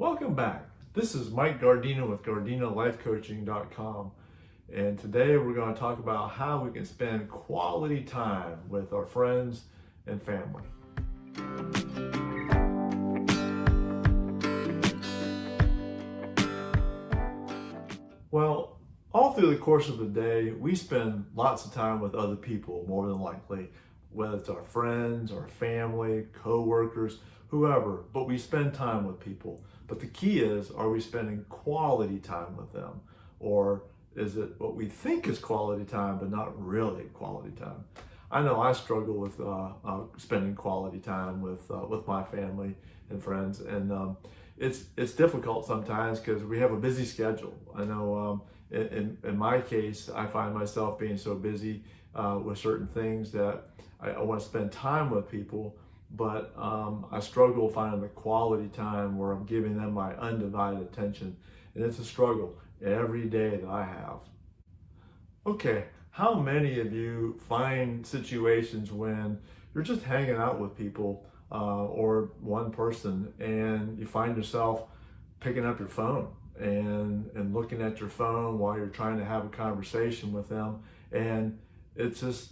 Welcome back. This is Mike Gardina with GardinaLifeCoaching.com, and today we're going to talk about how we can spend quality time with our friends and family. Well, all through the course of the day, we spend lots of time with other people, more than likely, whether it's our friends, our family, co-workers, whoever, but we spend time with people. But the key is, are we spending quality time with them? Or is it what we think is quality time, but not really quality time? I know I struggle with spending quality time with my family and friends, and it's difficult sometimes because we have a busy schedule. I know in my case, I find myself being so busy with certain things that I want to spend time with people, but I struggle finding the quality time where I'm giving them my undivided attention, and it's a struggle every day that I have. Okay, how many of you find situations when you're just hanging out with people or one person and you find yourself picking up your phone and looking at your phone while you're trying to have a conversation with them, and it just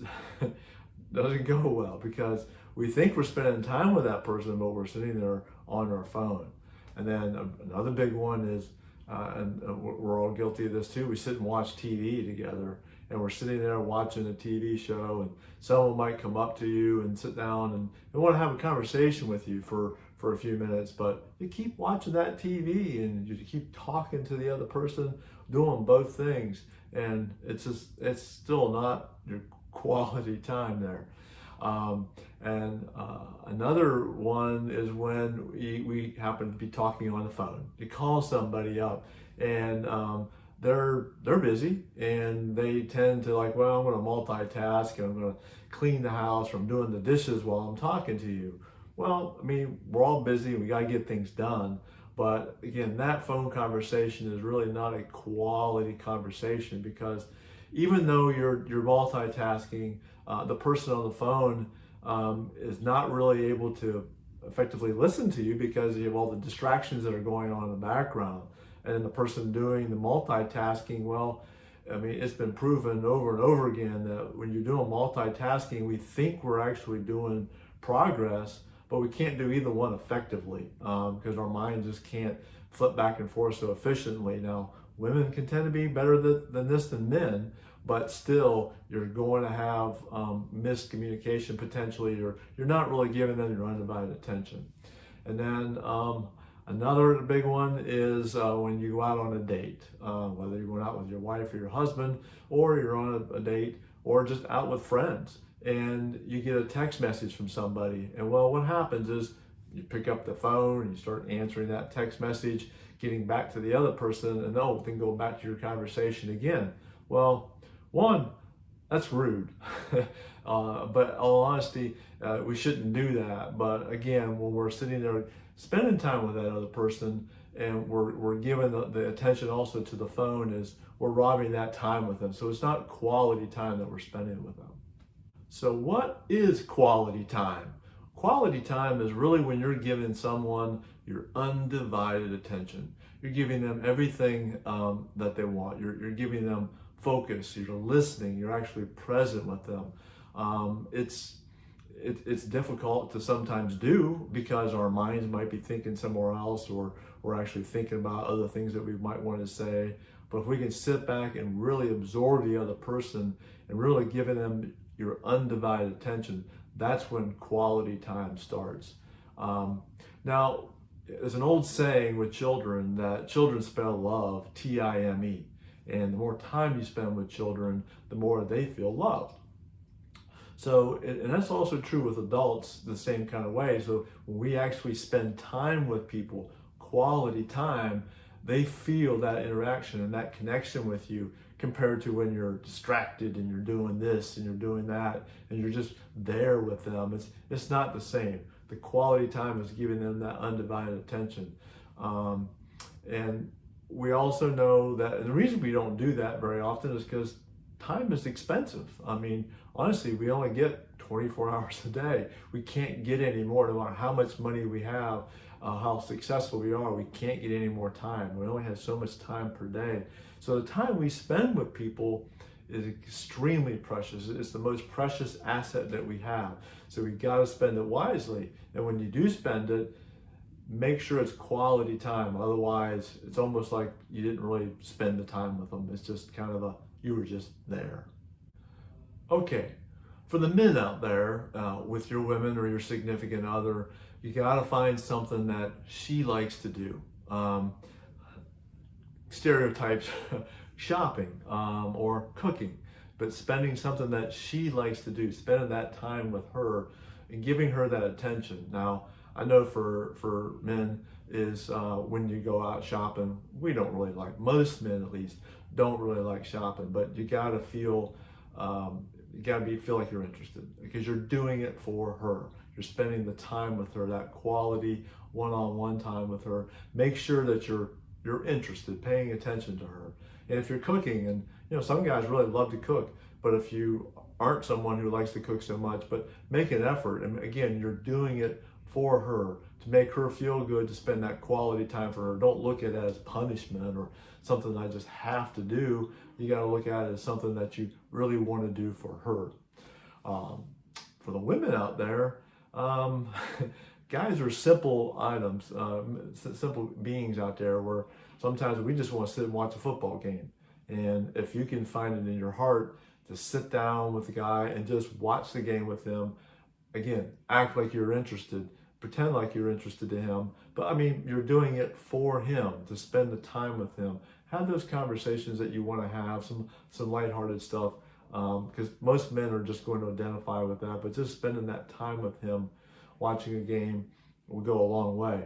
doesn't go well because we think we're spending time with that person, but we're sitting there on our phone. And then another big one is, and we're all guilty of this too, we sit and watch TV together, and we're sitting there watching a TV show, and someone might come up to you and sit down and they want to have a conversation with you for a few minutes, but you keep watching that TV and you keep talking to the other person, doing both things, and it's still not your quality time there. Another one is when we happen to be talking on the phone. You call somebody up and they're busy and they tend to like, well, I'm going to multitask and I'm going to clean the house or I'm doing the dishes while I'm talking to you. Well, I mean, we're all busy. We got to get things done. But again, that phone conversation is really not a quality conversation because even though you're multitasking, the person on the phone is not really able to effectively listen to you because you have all the distractions that are going on in the background. And then the person doing the multitasking, well, I mean, it's been proven over and over again that when you're doing multitasking, we think we're actually doing progress, but we can't do either one effectively because our mind just can't flip back and forth so efficiently. Now, women can tend to be better than this than men, but still you're going to have miscommunication potentially. You're not really giving them your undivided attention. And then another big one is when you go out on a date, whether you're going out with your wife or your husband, or you're on a date, or just out with friends, and you get a text message from somebody. And well, what happens is you pick up the phone and you start answering that text message, getting back to the other person, and then go back to your conversation again. Well, one, that's rude. But in all honesty, we shouldn't do that. But again, when we're sitting there spending time with that other person and we're giving the attention also to the phone, is we're robbing that time with them. So it's not quality time that we're spending with them. So what is quality time? Quality time is really when you're giving someone your undivided attention. You're giving them everything that they want. You're giving them focus. You're listening. You're actually present with them. It's difficult to sometimes do because our minds might be thinking somewhere else, or we're actually thinking about other things that we might want to say. But if we can sit back and really absorb the other person and really giving them your undivided attention, that's when quality time starts. Now, there's an old saying with children that children spell love, T-I-M-E. And the more time you spend with children, the more they feel loved. So, and that's also true with adults the same kind of way. So when we actually spend time with people, quality time, they feel that interaction and that connection with you compared to when you're distracted and you're doing this and you're doing that and you're just there with them. It's not the same. The quality time is giving them that undivided attention. And we also know that, and the reason we don't do that very often is because time is expensive. I mean, honestly, we only get 24 hours a day. We can't get any more no matter how much money we have. how successful we are. We can't get any more time. We only have so much time per day. So the time we spend with people is extremely precious. It's the most precious asset that we have. So we got to spend it wisely. And when you do spend it, make sure it's quality time. Otherwise, it's almost like you didn't really spend the time with them. It's just kind of you were just there. Okay, for the men out there with your women or your significant other, you got to find something that she likes to do. Stereotypes, shopping or cooking, but spending something that she likes to do, spending that time with her and giving her that attention. Now, I know for men is when you go out shopping, we don't really like, most men at least, don't really like shopping, but you gotta feel, feel like you're interested because you're doing it for her. You're spending the time with her, that quality one-on-one time with her. Make sure that you're interested, paying attention to her. And if you're cooking, and some guys really love to cook, but if you aren't someone who likes to cook so much, but make an effort. And again, you're doing it for her to make her feel good, to spend that quality time for her. Don't look at it as punishment or something I just have to do. You got to look at it as something that you really want to do for her. For the women out there, guys are simple items, simple beings out there where sometimes we just want to sit and watch a football game. And if you can find it in your heart to sit down with the guy and just watch the game with him, again, act like you're interested, pretend like you're interested in him, but I mean, you're doing it for him, to spend the time with him. Have those conversations that you want to have, some lighthearted stuff, because most men are just going to identify with that, but just spending that time with him, watching a game, will go a long way.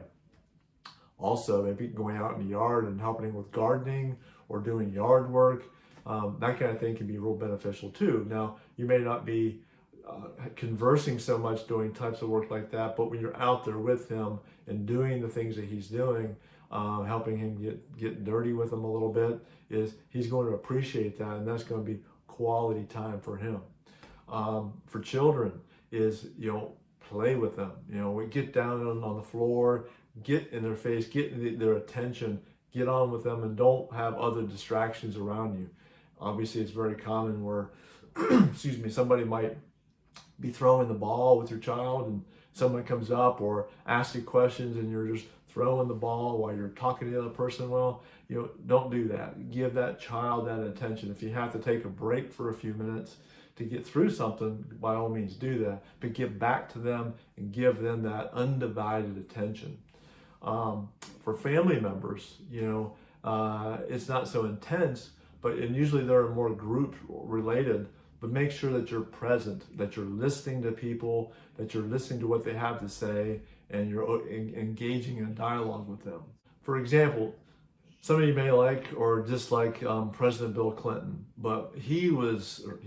Also, maybe going out in the yard and helping with gardening or doing yard work, that kind of thing can be real beneficial too. Now, you may not be conversing so much doing types of work like that, but when you're out there with him and doing the things that he's doing, helping him get dirty with him a little bit, he's going to appreciate that, and that's going to be quality time for him. For children is, play with them. We get down on the floor, get in their face, get their attention, get on with them, and don't have other distractions around you. Obviously, it's very common where, excuse me, somebody might be throwing the ball with your child and someone comes up or asks you questions and you're just throwing the ball while you're talking to the other person. Well, don't do that. Give that child that attention. If you have to take a break for a few minutes to get through something, by all means do that, but get back to them and give them that undivided attention. For family members, it's not so intense, and usually they're more group related, but make sure that you're present, that you're listening to people, that you're listening to what they have to say, and you're engaging in dialogue with them. For example, some of you may like or dislike President Bill Clinton, but he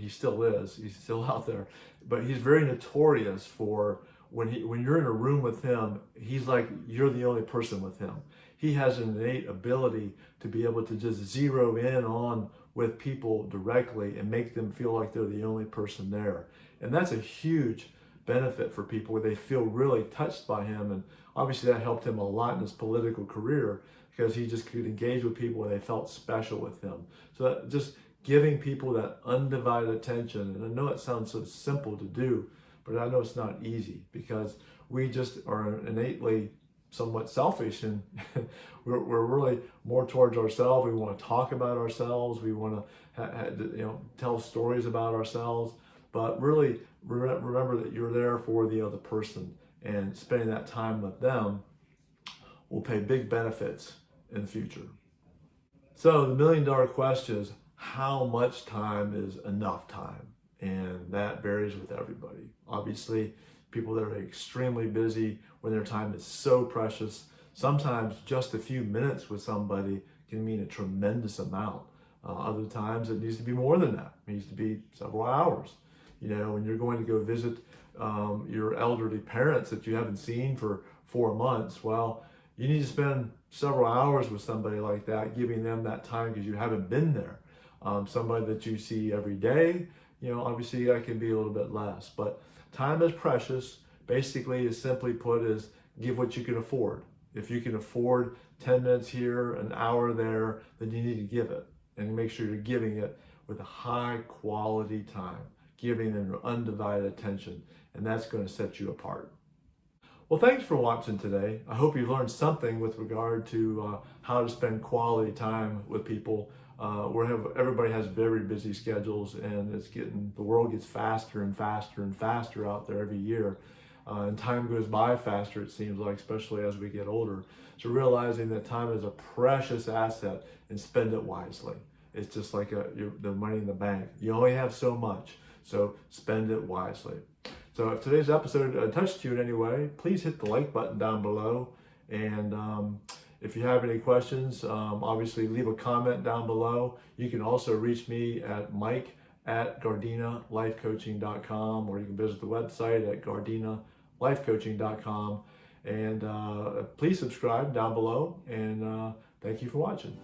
still is, he's still out there, but he's very notorious for when you're in a room with him, he's like you're the only person with him. He has an innate ability to be able to just zero in on with people directly and make them feel like they're the only person there. And that's a huge benefit for people where they feel really touched by him. And obviously that helped him a lot in his political career because he just could engage with people where they felt special with him. So just giving people that undivided attention. And I know it sounds so simple to do, but I know it's not easy because we just are innately somewhat selfish and we're really more towards ourselves. We want to talk about ourselves. We want to tell stories about ourselves, but really remember that you're there for the other person, and spending that time with them will pay big benefits in the future. So the $1 million question is, how much time is enough time? And that varies with everybody. Obviously, people that are extremely busy when their time is so precious, sometimes just a few minutes with somebody can mean a tremendous amount. Other times it needs to be more than that. It needs to be several hours. When you're going to go visit your elderly parents that you haven't seen for 4 months, well, you need to spend several hours with somebody like that, giving them that time because you haven't been there. Somebody that you see every day, obviously that can be a little bit less, but time is precious. Basically, is simply put, is give what you can afford. If you can afford 10 minutes here, an hour there, then you need to give it, and make sure you're giving it with a high quality time, giving them your undivided attention, and that's going to set you apart. Well, thanks for watching today. I hope you learned something with regard to how to spend quality time with people. Everybody has very busy schedules, and the world gets faster and faster and faster out there every year. And time goes by faster, it seems like, especially as we get older. So realizing that time is a precious asset and spend it wisely. It's just like the money in the bank. You only have so much, so spend it wisely. So if today's episode touched you in any way, please hit the like button down below. And if you have any questions, obviously leave a comment down below. You can also reach me at mike@gardinalifecoaching.com, or you can visit the website at gardinalifecoaching.com. And please subscribe down below, and thank you for watching.